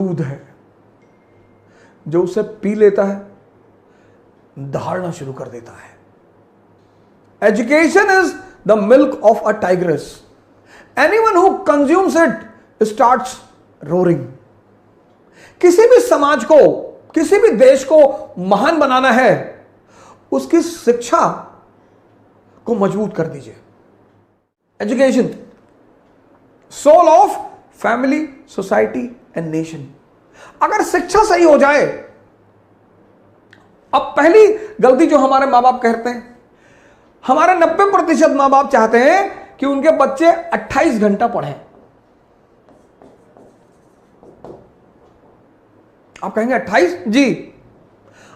दूध है जो उसे पी लेता है, दहाड़ना शुरू कर देता है। Education is the milk of a tigress, anyone who consumes it starts roaring. किसी भी समाज को, किसी भी देश को महान बनाना है, उसकी शिक्षा को मजबूत कर दीजिए। Education, soul of family, society and nation. अगर शिक्षा सही हो जाए, अब पहली गलती जो हमारे मां बाप करते हैं, हमारे 90% मां बाप चाहते हैं कि उनके बच्चे 28 घंटा पढ़ें। आप कहेंगे 28? जी,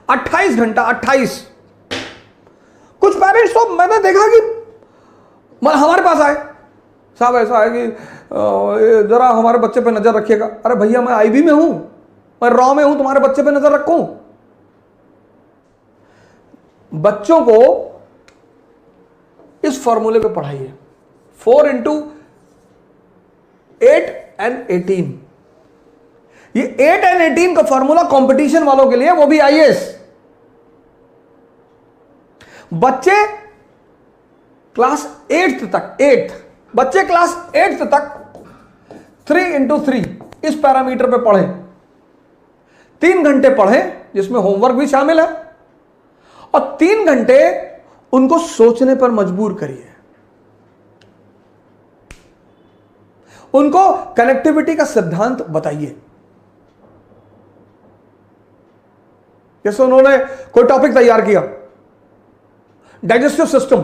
28 घंटा, 28। कुछ पेरेंट्स तो मैंने देखा कि हमारे पास आए, साहब ऐसा है कि जरा हमारे बच्चे पे नजर रखिएगा। अरे भैया, मैं आईबी में हूं, मैं रॉ में हूं, तुम्हारे बच्चे पे नजर रखूं? बच्चों को इस फॉर्मूले पे पढ़ाइए, 4 × 8 & 18। ये 8 & 18 का फॉर्मूला कंपटीशन वालों के लिए, वो भी आईएएस। बच्चे क्लास 8th तक, 8th बच्चे क्लास 8th तक 3 × 3 इस पैरामीटर पे पढ़ें। 3 घंटे पढ़ें जिसमें होमवर्क भी शामिल है, और 3 घंटे उनको सोचने पर मजबूर करिए। उनको कनेक्टिविटी का सिद्धांत बताइए। जैसे उन्होंने कोई टॉपिक तैयार किया, डाइजेस्टिव सिस्टम,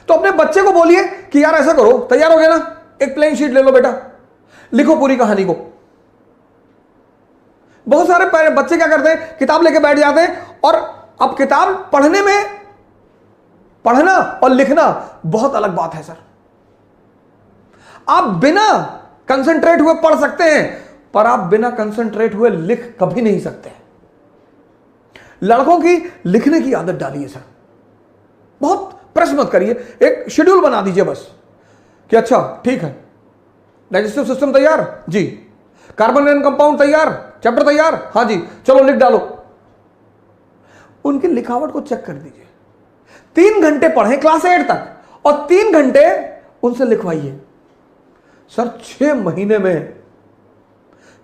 तो अपने बच्चे को बोलिए कि यार ऐसा करो, तैयार हो गया ना, एक प्लेन शीट ले लो बेटा, लिखो पूरी कहानी को। बहुत सारे बच्चे क्या करते हैं, किताब लेके बैठ जाते हैं, और अब किताब पढ़ने में, पढ़ना और लिखना बहुत अलग बात है सर। आप बिना कंसंट्रेट हुए पढ़ सकते हैं, पर आप बिना कंसंट्रेट हुए लिख कभी नहीं सकते। लड़कों की लिखने की आदत डालिए सर, बहुत प्रेस मत करिए, एक शेड्यूल बना दीजिए बस कि अच्छा ठीक है, डाइजेस्टिव सिस्टम तैयार जी, कार्बन एंड कंपाउंड तैयार, चैप्टर तैयार, हाँ जी, चलो लिख डालो। उनकी लिखावट को चेक कर दीजिए। 3 घंटे पढ़ें क्लास 8 तक, और 3 घंटे उनसे लिखवाइए। सर 6 महीने में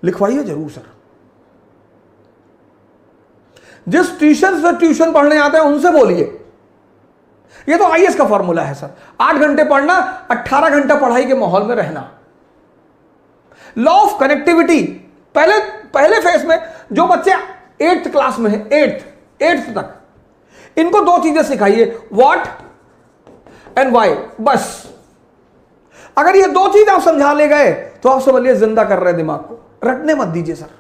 लिखवाइए जरूर सर। जिस ट्यूशन से ट्यूशन पढ़ने आते हैं उनसे बोलिए। ये तो आईएएस का फॉर्मूला है सर, 8 घंटे पढ़ना, 18 घंटा पढ़ाई के माहौल में रहना। लॉ ऑफ कनेक्टिविटी, पहले फेज में जो बच्चे 8th क्लास में है, 8th तक, इनको 2 चीजें सिखाइए, व्हाट एंड व्हाई। बस अगर ये 2 चीज आप समझा ले गए तो आप समझिए जिंदा कर रहे हैं दिमाग को। रटने मत दीजिए सर,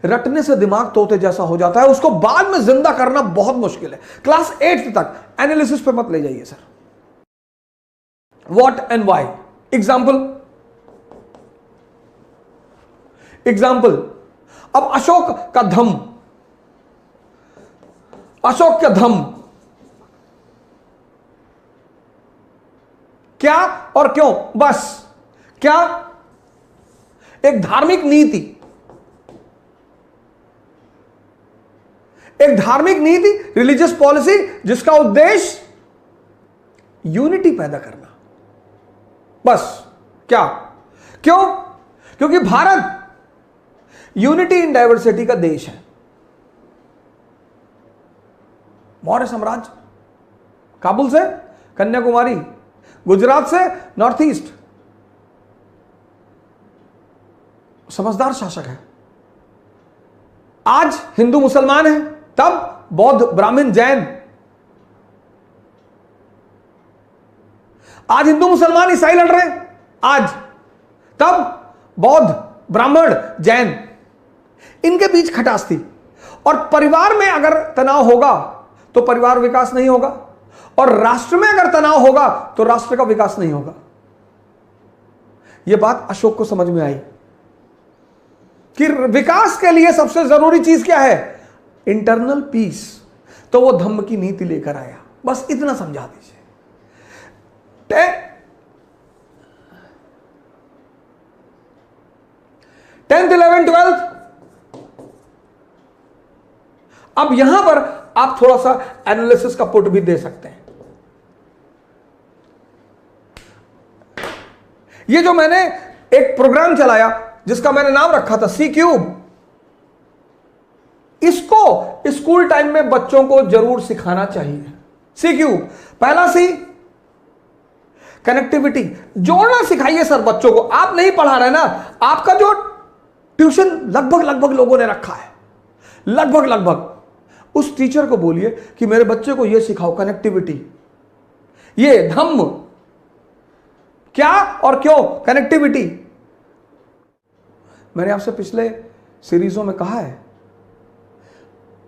रटने से दिमाग तोते जैसा हो जाता है, उसको बाद में जिंदा करना बहुत मुश्किल है। क्लास 8th तक एनालिसिस पे मत ले जाइए sir, what and why. Example, अब अशोक का धम, अशोक का धम क्या और क्यों, बस क्या, एक धार्मिक नीति, एक धार्मिक नीति, रिलीजियस पॉलिसी, जिसका उद्देश्य यूनिटी पैदा करना, बस। क्या, क्यों? क्योंकि भारत यूनिटी इन डाइवर्सिटी का देश है। मौर्य साम्राज्य, काबुल से कन्याकुमारी, गुजरात से नॉर्थ ईस्ट, समझदार शासक है। आज हिंदू मुसलमान है, तब बौद्ध ब्राह्मण जैन, आज हिंदू मुसलमान ईसाई लड़ रहे हैं, आज, तब बौद्ध ब्राह्मण जैन, इनके बीच खटास थी। और परिवार में अगर तनाव होगा तो परिवार विकास नहीं होगा, और राष्ट्र में अगर तनाव होगा तो राष्ट्र का विकास नहीं होगा। यह बात अशोक को समझ में आई कि विकास के लिए सबसे जरूरी चीज क्या है, इंटरनल पीस। तो वो धम्म की नीति लेकर आया, बस इतना समझा दीजिए। 10th 11th 12th। अब यहां पर आप थोड़ा सा एनालिसिस का पुट भी दे सकते हैं। ये जो मैंने एक प्रोग्राम चलाया जिसका मैंने नाम रखा था सी क्यूब, इसको स्कूल टाइम में बच्चों को जरूर सिखाना चाहिए। सी क्यूब, पहला सी कनेक्टिविटी, जोड़ना सिखाइए सर बच्चों को। आप नहीं पढ़ा रहे ना, आपका जो ट्यूशन लगभग लोगों ने रखा है, लगभग उस टीचर को बोलिए कि मेरे बच्चे को यह सिखाओ कनेक्टिविटी, ये धम्म क्या और क्यों, कनेक्टिविटी। मैंने आपसे पिछले सीरीजों में कहा है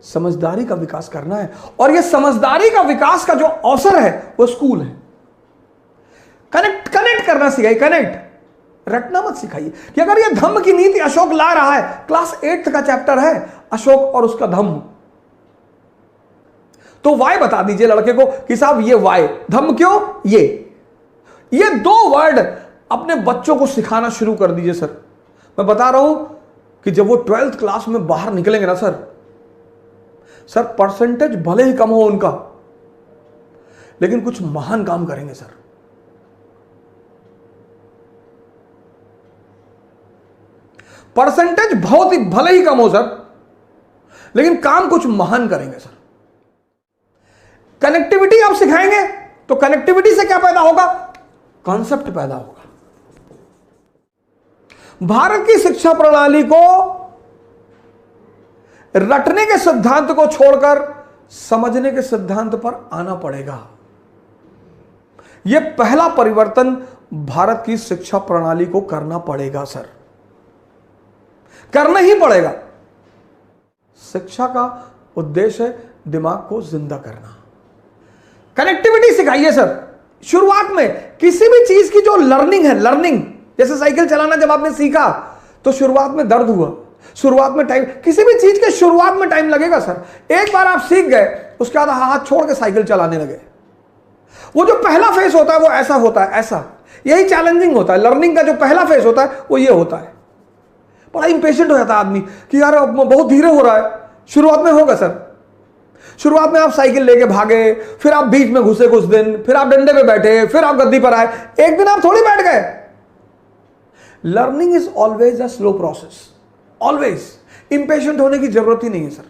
समझदारी का विकास करना है, और यह समझदारी का विकास का जो अवसर है वो स्कूल है। कनेक्ट करना सिखाइए, कनेक्ट, रटना मत सिखाइए कि अगर यह धम्म की नीति अशोक ला रहा है, क्लास 8th का चैप्टर है अशोक और उसका धम्म, तो वाई बता दीजिए लड़के को कि साहब ये वाई, धम्म क्यों, ये 2 वर्ड अपने बच्चों को सिखाना शुरू कर दीजिए सर। मैं बता रहा हूं कि जब वो 12th क्लास में बाहर निकलेंगे ना सर परसेंटेज भले ही कम हो उनका, लेकिन कुछ महान काम करेंगे सर। परसेंटेज बहुत ही भले ही कम हो सर, लेकिन काम कुछ महान करेंगे सर। कनेक्टिविटी आप सिखाएंगे तो कनेक्टिविटी से क्या पैदा होगा, कॉन्सेप्ट पैदा होगा। भारत की शिक्षा प्रणाली को रटने के सिद्धांत को छोड़कर समझने के सिद्धांत पर आना पड़ेगा। यह पहला परिवर्तन भारत की शिक्षा प्रणाली को करना पड़ेगा सर, करना ही पड़ेगा। शिक्षा का उद्देश्य है दिमाग को जिंदा करना। कनेक्टिविटी सिखाइए सर। शुरुआत में किसी भी चीज की जो लर्निंग है, लर्निंग जैसे साइकिल चलाना जब आपने सीखा तो शुरुआत में दर्द हुआ, शुरुआत में टाइम, किसी भी चीज के शुरुआत में टाइम लगेगा सर। एक बार आप सीख गए उसके बाद हाथ छोड़ के साइकिल चलाने लगे, वो जो पहला फेस होता है वो ऐसा होता है, ऐसा, यही चैलेंजिंग होता है। लर्निंग का जो पहला फेस होता है वो ये होता है। बड़ा इंपेशेंट हो जाता है आदमी कि यार बहुत धीरे हो रहा है। शुरुआत में होगा सर, शुरुआत में आप साइकिल लेके भागे, फिर आप बीच में घुसे कुछ दिन, फिर आप डंडे पे बैठे, फिर आप गद्दी पर आए, एक दिन आप थोड़ी बैठ गए। Learning is always a slow process, always. Impatient होने की जरूरत ही नहीं है सर।